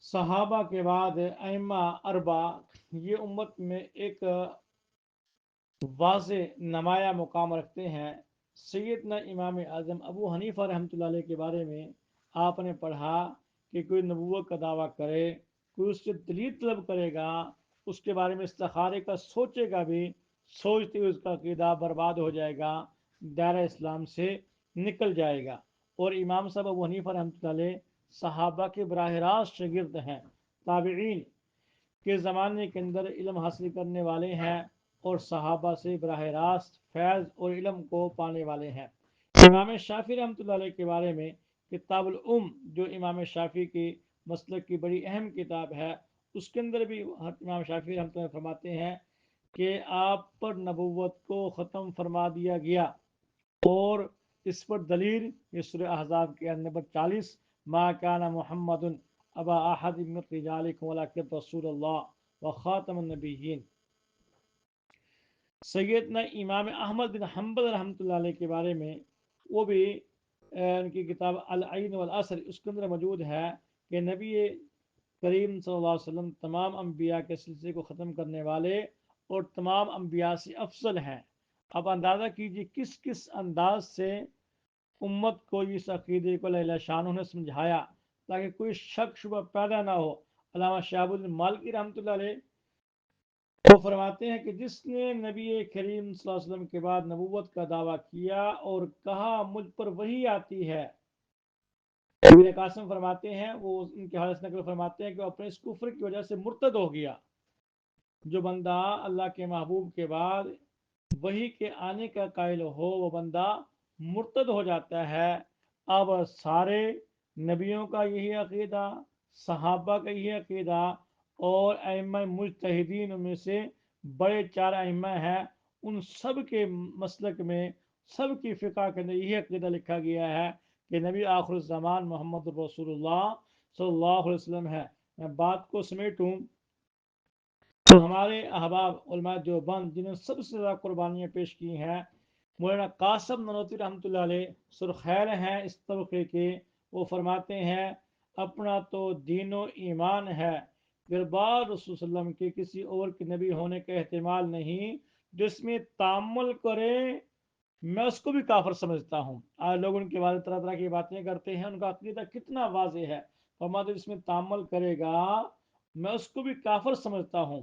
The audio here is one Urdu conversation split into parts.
صحابہ کے بعد ائمہ اربع یہ امت میں ایک واضح نمایاں مقام رکھتے ہیں۔ سیدنا امام اعظم ابو حنیفہ رحمۃ اللہ علیہ کے بارے میں آپ نے پڑھا کہ کوئی نبوت کا دعویٰ کرے، کوئی اس سے دلیل طلب کرے گا، اس کے بارے میں استخارے کا سوچے گا بھی، سوچتے ہوئے اس کا عقیدہ برباد ہو جائے گا، دائرہ اسلام سے نکل جائے گا۔ اور امام صاحب ابو حنیفہ رحمۃ اللہ علیہ صحابہ کے براہ راست شاگرد ہیں، تابعین کے زمانے کے اندر علم حاصل کرنے والے ہیں، اور صحابہ سے براہ راست فیض اور علم کو پانے والے ہیں۔ امام شافعی رحمۃ اللہ علیہ کے بارے میں کتاب الام جو امام شافعی کی مسلک کی بڑی اہم کتاب ہے، اس کے اندر بھی امام شافعی رحمۃ اللہ فرماتے ہیں کہ آپ پر نبوت کو ختم فرما دیا گیا، اور اس پر دلیل یہ سورہ احزاب کے نمبر 40 ما کان محمد ابا احد من رجالکم ولکن رسول اللہ وخاتم النبیین۔ سیدنا امام احمد بن حنبل رحمۃ اللہ علیہ کے بارے میں وہ بھی ان کی کتاب العین والعصر اس کے اندر موجود ہے کہ نبی کریم صلی اللہ علیہ وسلم تمام انبیاء کے سلسلے کو ختم کرنے والے اور تمام انبیاء سے افضل ہیں۔ اب اندازہ کیجیے کس کس انداز سے امت کو اس عقیدے کو لیلہ شانہ نے سمجھایا تاکہ کوئی شک شبہ پیدا نہ ہو۔ علامہ شہاب الدین مالکی رحمۃ اللہ علیہ وہ فرماتے ہیں کہ جس نے نبی کریم صلی اللہ علیہ وسلم کے بعد نبوت کا دعویٰ کیا اور کہا مجھ پر وحی آتی ہے، ابن قاسم فرماتے ہیں، وہ ان کے حوالے سے نقل فرماتے ہیں کہ وہ اپنے اس کفر کی وجہ سے مرتد ہو گیا۔ جو بندہ اللہ کے محبوب کے بعد وحی کے آنے کا قائل ہو وہ بندہ مرتد ہو جاتا ہے۔ اب سارے نبیوں کا یہی عقیدہ، صحابہ کا یہی عقیدہ، اور ائمہ مجتہدین میں سے بڑے 4 ائمہ ہیں، ان سب کے مسلک میں، سب کی فقہ کے اندر یہی عقیدہ لکھا گیا ہے کہ نبی آخر الزمان محمد رسول اللہ صلی اللہ علیہ وسلم ہے۔ میں بات کو سمیٹوں تو ہمارے احباب علماء دیوبند جنہوں نے سب سے زیادہ قربانیاں پیش کی ہیں، مولانا قاسم نانوتوی رحمۃ اللہ علیہ سرخیل ہیں اس طبقے کے، وہ فرماتے ہیں اپنا تو دین و ایمان ہے، پھر بعد رسول صلی اللہ علیہ وسلم کے کسی اور کے نبی ہونے کا احتمال نہیں، جس میں تعمل کرے میں اس کو بھی کافر سمجھتا ہوں۔ آج لوگ ان کے بارے طرح طرح کی باتیں کرتے ہیں، ان کا عقیدہ کتنا واضح ہے، فرماتے جس میں تعمل کرے گا میں اس کو بھی کافر سمجھتا ہوں۔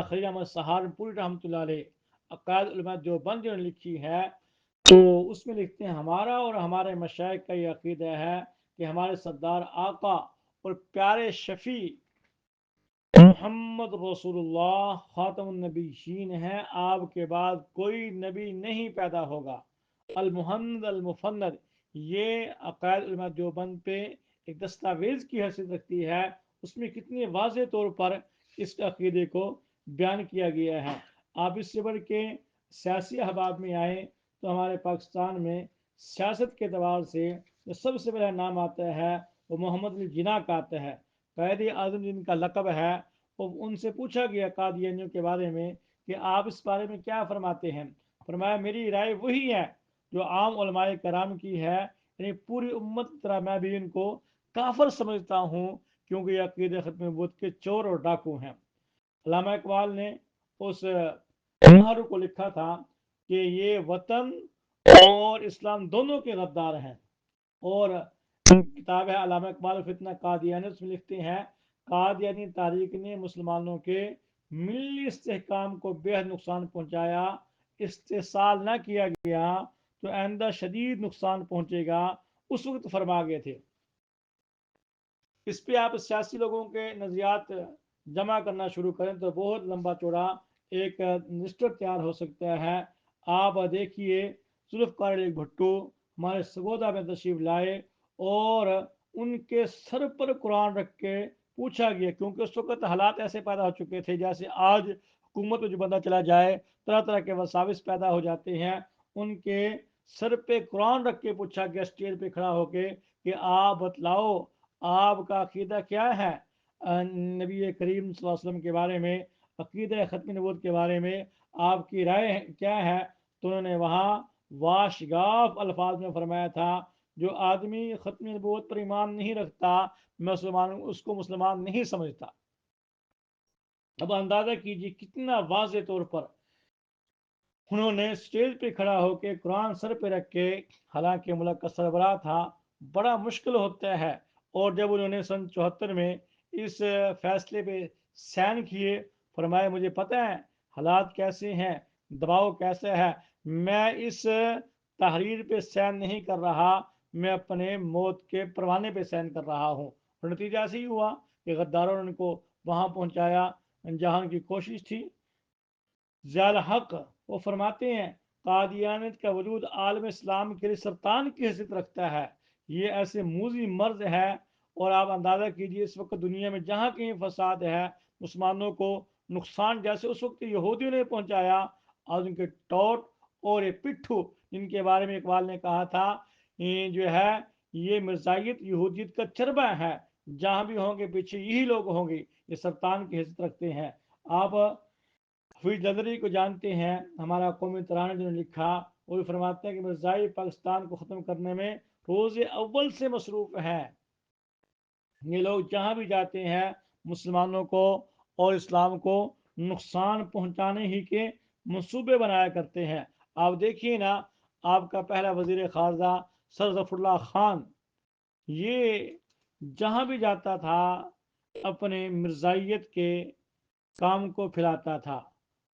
خلیل احمد سہارنپوری رحمۃ اللہ علیہ عقائد علماء دیوبند جو نے لکھی ہے تو اس میں لکھتے ہیں ہمارا اور ہمارے مشائخ کا یہ عقیدہ ہے کہ ہمارے سردار آقا اور پیارے شفیع محمد رسول اللہ خاتم النبیین ہیں، آپ کے بعد کوئی نبی نہیں پیدا ہوگا۔ المحمد المفند یہ عقائد علماء دیوبند پہ ایک دستاویز کی حیثیت رکھتی ہے، اس میں کتنی واضح طور پر اس عقیدے کو بیان کیا گیا ہے۔ آپ اس سے بڑھ کے سیاسی احباب میں آئیں تو ہمارے پاکستان میں سیاست کے اعتبار سے جو سب سے بڑا نام آتا ہے وہ محمد علی جناح کا آتا ہے، قائد اعظم جن کا لقب ہے۔ ان سے پوچھا گیا قادیانیوں کے بارے میں کہ آپ اس بارے میں کیا فرماتے ہیں، فرمایا میری رائے وہی ہے جو عام علماء کرام کی ہے، یعنی پوری امت کی طرح میں بھی ان کو کافر سمجھتا ہوں، کیونکہ یہ عقیدہ ختم نبوت کے چور اور ڈاکو ہیں۔ علامہ اقبال نے اس محر کو لکھا تھا کہ یہ وطن اور اسلام دونوں کے غدار ہیں، اور کتاب ہے علامہ اقبال فتنہ قادیانی، اس میں لکھتے ہیں قادیانی تاریخ نے مسلمانوں کے ملی استحکام کو بے حد نقصان پہنچایا، استحصال نہ کیا گیا تو آئندہ شدید نقصان پہنچے گا، اس وقت فرما گئے تھے۔ اس پہ آپ سیاسی لوگوں کے نظریات جمع کرنا شروع کریں تو بہت لمبا چوڑا ایک لسٹ تیار ہو سکتا ہے۔ آپ دیکھیے ذوالفقار علی بھٹو ہمارے سگودا میں تشریف لائے اور ان کے سر پر قرآن رکھ کے پوچھا گیا، کیونکہ اس وقت حالات ایسے پیدا ہو چکے تھے جیسے آج حکومت میں جو بندہ چلا جائے طرح طرح کے وساوس پیدا ہو جاتے ہیں۔ ان کے سر پہ قرآن رکھ کے پوچھا گیا اسٹیج پہ کھڑا ہو کے کہ آپ بتلاؤ آپ کا عقیدہ کیا ہے نبی کریم صلی اللہ علیہ وسلم کے بارے میں، عقیدہ ختم نبوت کے بارے میں آپ کی رائے کیا ہے؟ تو انہوں نے وہاں واشگاف الفاظ میں فرمایا تھا جو آدمی ختم نبوت پر ایمان نہیں رکھتا میں اس کو مسلمان نہیں سمجھتا۔ اب اندازہ کیجیے کتنا واضح طور پر انہوں نے اسٹیج پہ کھڑا ہو کے قرآن سر پہ رکھ کے، حالانکہ ملک کا سربراہ تھا، بڑا مشکل ہوتا ہے، اور جب انہوں نے سن 74 میں اس فیصلے پہ سائن کیے، فرمایا مجھے پتہ ہے حالات کیسے ہیں، دباؤ کیسا ہے، میں اس تحریر پہ سائن نہیں کر رہا، میں اپنے موت کے پروانے پہ سائن کر رہا ہوں۔ اور نتیجہ ایسے ہی ہوا کہ غداروں نے ان کو وہاں پہنچایا جہاں کی کوشش تھی۔ ضیاء الحق وہ فرماتے ہیں قادیانیت کا وجود عالم اسلام کے لیے سرطان کی حیثیت رکھتا ہے، یہ ایسے موذی مرض ہے، اور آپ اندازہ کیجئے اس وقت دنیا میں جہاں کہیں فساد ہے، مسلمانوں کو نقصان جیسے اس وقت یہودیوں نے پہنچایا، اور ان کے ٹوٹ اور یہ پٹھو جن کے بارے میں اقبال نے کہا تھا یہ جو ہے یہ مرزائیت یہودیت کا چربہ ہے، جہاں بھی ہوں گے پیچھے یہی لوگ ہوں گے، یہ سرطان کی حیثیت رکھتے ہیں۔ آپ حفیظ جدری کو جانتے ہیں، ہمارا قومی ترانہ جو نے لکھا، وہ بھی فرماتے ہیں کہ مرزائی پاکستان کو ختم کرنے میں روز اول سے مصروف ہیں۔ یہ لوگ جہاں بھی جاتے ہیں مسلمانوں کو اور اسلام کو نقصان پہنچانے ہی کے منصوبے بنایا کرتے ہیں۔ آپ دیکھیے نا، آپ کا پہلا وزیر خارجہ سر ظفر اللہ خان، یہ جہاں بھی جاتا تھا اپنے مرزائیت کے کام کو پھیلاتا تھا۔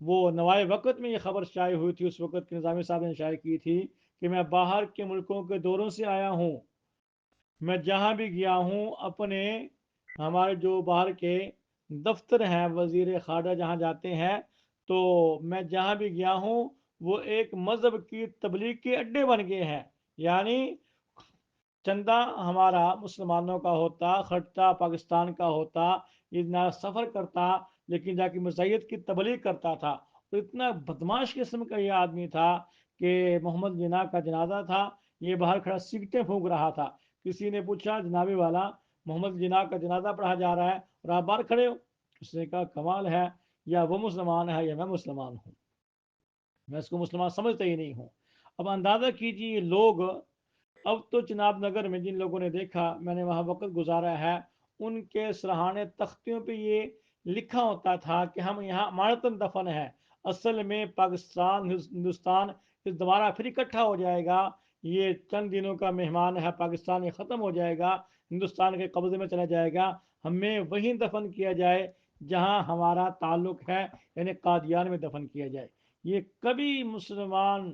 وہ نوائے وقت میں یہ خبر شائع ہوئی تھی، اس وقت کے نظامی صاحب نے شائع کی تھی کہ میں باہر کے ملکوں کے دوروں سے آیا ہوں، میں جہاں بھی گیا ہوں اپنے ہمارے جو باہر کے دفتر ہیں وزیر خارجہ جہاں جاتے ہیں، تو میں جہاں بھی گیا ہوں وہ ایک مذہب کی تبلیغ کے اڈے بن گئے ہیں، یعنی چندہ ہمارا مسلمانوں کا ہوتا، خرچہ پاکستان کا ہوتا، یہ نہ سفر کرتا لیکن جا کے مسیحیت کی تبلیغ کرتا تھا۔ تو اتنا بدماش قسم کا یہ آدمی تھا کہ محمد جناح کا جنازہ تھا، یہ باہر کھڑا سگٹیں پھونک رہا تھا۔ کسی نے پوچھا جنابی والا محمد جناح کا جنازہ پڑھا جا رہا ہے اور آپ باہر کھڑے ہو؟ اس نے کہا کمال ہے، یا وہ مسلمان ہے یا میں مسلمان ہوں، میں اس کو مسلمان سمجھتا ہی نہیں ہوں۔ اب اندازہ کیجیے لوگ، اب تو چناب نگر میں جن لوگوں نے دیکھا، میں نے وہاں وقت گزارا ہے، ان کے سرہانے تختیوں پہ یہ لکھا ہوتا تھا کہ ہم یہاں امانتاً دفن ہے، اصل میں پاکستان ہندوستان اس دوبارہ پھر اکٹھا ہو جائے گا، یہ چند دنوں کا مہمان ہے، پاکستان یہ ختم ہو جائے گا، ہندوستان کے قبضے میں چلا جائے گا، ہمیں وہیں دفن کیا جائے جہاں ہمارا تعلق ہے، یعنی قادیان میں دفن کیا جائے۔ یہ کبھی مسلمان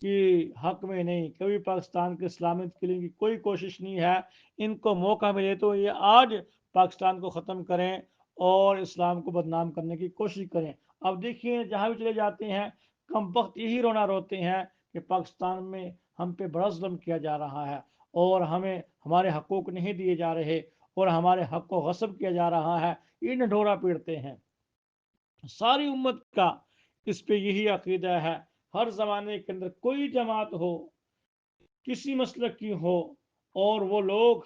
کی حق میں نہیں، کبھی پاکستان کے اسلامت کے لیے کی کوئی کوشش نہیں ہے۔ ان کو موقع ملے تو یہ آج پاکستان کو ختم کریں اور اسلام کو بدنام کرنے کی کوشش کریں۔ اب دیکھیے جہاں بھی چلے جاتے ہیں کم وقت یہی رونا روتے ہیں کہ پاکستان میں ہم پہ بڑا ظلم کیا جا رہا ہے اور ہمیں ہمارے حقوق نہیں دیے جا رہے اور ہمارے حق کو غصب کیا جا رہا ہے، یہ ڈھورا پیٹتے ہیں۔ ساری امت کا اس پہ یہی عقیدہ ہے، ہر زمانے کے اندر کوئی جماعت ہو، کسی مسلک کی ہو، اور وہ لوگ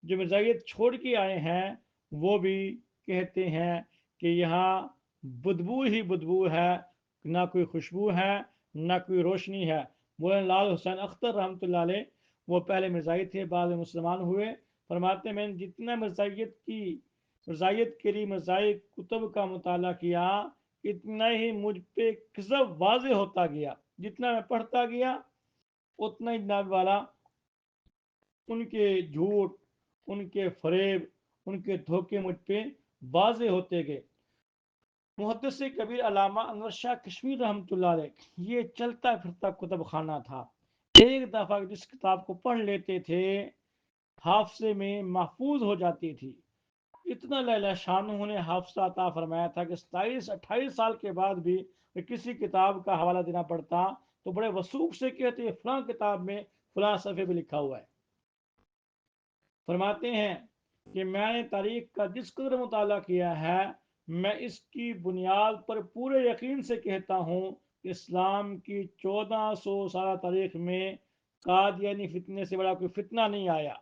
جو مرزائیت چھوڑ کے آئے ہیں وہ بھی کہتے ہیں کہ یہاں بدبو ہی بدبو ہے، نہ کوئی خوشبو ہے نہ کوئی روشنی ہے۔ مولانا لال حسین اختر رحمۃ اللہ علیہ، وہ پہلے مرزائی تھے، بعد میں مسلمان ہوئے، فرماتے ہیں میں نے جتنا مرزائیت کے لیے مرزائی کتب کا مطالعہ کیا، اتنا ہی مجھ پہ کذب واضح ہوتا گیا، جتنا میں پڑھتا گیا اتنا ہی جناب والا ان کے جھوٹ، ان کے فریب، ان کے دھوکے مجھ پہ واضح ہوتے گئے۔ محدث کبیر علامہ انور شاہ کشمیر رحمۃ اللہ علیہ، یہ چلتا پھرتا کتب خانہ تھا، ایک دفعہ جس کتاب کو پڑھ لیتے تھے حافظے میں محفوظ ہو جاتی تھی۔ اتنا لیلہ شان نے حافظہ عطا فرمایا تھا کہ 27-28 سال کے بعد بھی کسی کتاب کا حوالہ دینا پڑتا تو بڑے وثوق سے کہتے فلاں کتاب میں فلاں صفحے پہ لکھا ہوا ہے۔ فرماتے ہیں کہ میں نے تاریخ کا جس قدر مطالعہ کیا ہے، میں اس کی بنیاد پر پورے یقین سے کہتا ہوں کہ اسلام کی 1400 سالہ تاریخ میں قادیانی فتنے سے بڑا کوئی فتنہ نہیں آیا۔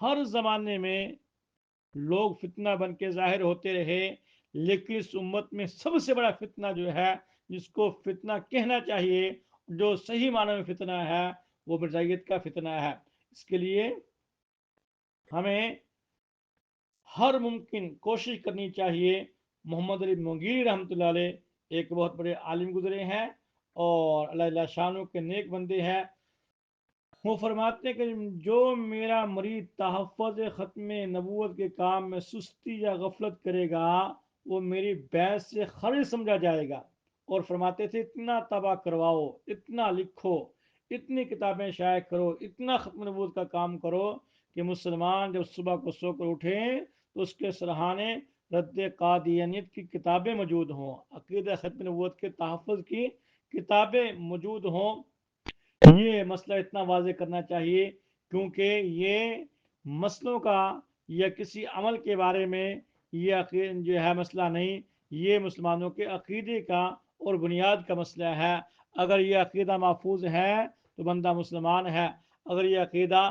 ہر زمانے میں لوگ فتنہ بن کے ظاہر ہوتے رہے، لیکن اس امت میں سب سے بڑا فتنہ جو ہے، جس کو فتنہ کہنا چاہیے، جو صحیح معنی میں فتنہ ہے، وہ مرزائیت کا فتنہ ہے۔ اس کے لیے ہمیں ہر ممکن کوشش کرنی چاہیے. محمد علی مغیری رحمۃ اللہ علیہ ایک بہت بڑے عالم گزرے ہیں اور اللہ شانوں کے نیک بندے ہیں. وہ فرماتے ہیں کہ جو میرا مرید تحفظ ختم نبوت کے کام میں سستی یا غفلت کرے گا وہ میری بیعت سے خارج سمجھا جائے گا. اور فرماتے تھے اتنا تباہ کرواؤ، اتنا لکھو، اتنی کتابیں شائع کرو، اتنا ختم نبوت کا کام کرو کہ مسلمان جب صبح کو سو کر اٹھیں تو اس کے سرحانے رد قادیانیت کی کتابیں موجود ہوں، عقیدہ ختم نبوت کے تحفظ کی کتابیں موجود ہوں. یہ مسئلہ اتنا واضح کرنا چاہیے کیونکہ یہ مسئلوں کا یا کسی عمل کے بارے میں یہ جو ہے مسئلہ نہیں، یہ مسلمانوں کے عقیدے کا اور بنیاد کا مسئلہ ہے. اگر یہ عقیدہ محفوظ ہے تو بندہ مسلمان ہے، اگر یہ عقیدہ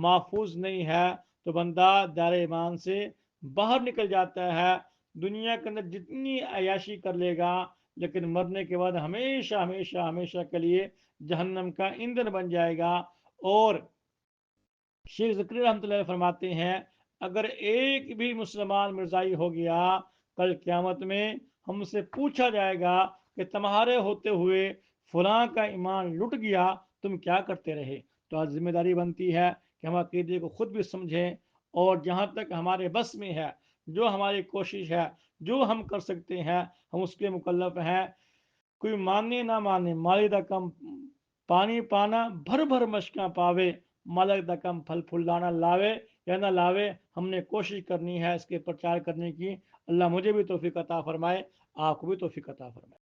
محفوظ نہیں ہے تو بندہ دائرہ ایمان سے باہر نکل جاتا ہے. دنیا کے اندر جتنی عیاشی کر لے گا لیکن مرنے کے بعد ہمیشہ ہمیشہ ہمیشہ کے لیے جہنم کا ایندھن بن جائے گا. اور شیخ ذکری رحمۃ اللہ علیہ فرماتے ہیں اگر ایک بھی مسلمان مرزائی ہو گیا کل قیامت میں ہم سے پوچھا جائے گا کہ تمہارے ہوتے ہوئے فلاں کا ایمان لٹ گیا تم کیا کرتے رہے. تو آج ذمہ داری بنتی ہے کہ ہم عقیدے کو خود بھی سمجھیں اور جہاں تک ہمارے بس میں ہے جو ہماری کوشش ہے جو ہم کر سکتے ہیں ہم اس کے مکلف ہیں. کوئی مانے نہ مانے مالی دا کم پانی پانا بھر بھر مشکاں پاوے مالک دا کم پھل پھلانا لاوے یا نہ لاوے. ہم نے کوشش کرنی ہے اس کے پرچار کرنے کی. اللہ مجھے بھی توفیق عطا فرمائے، آپ کو بھی توفیق عطا فرمائے.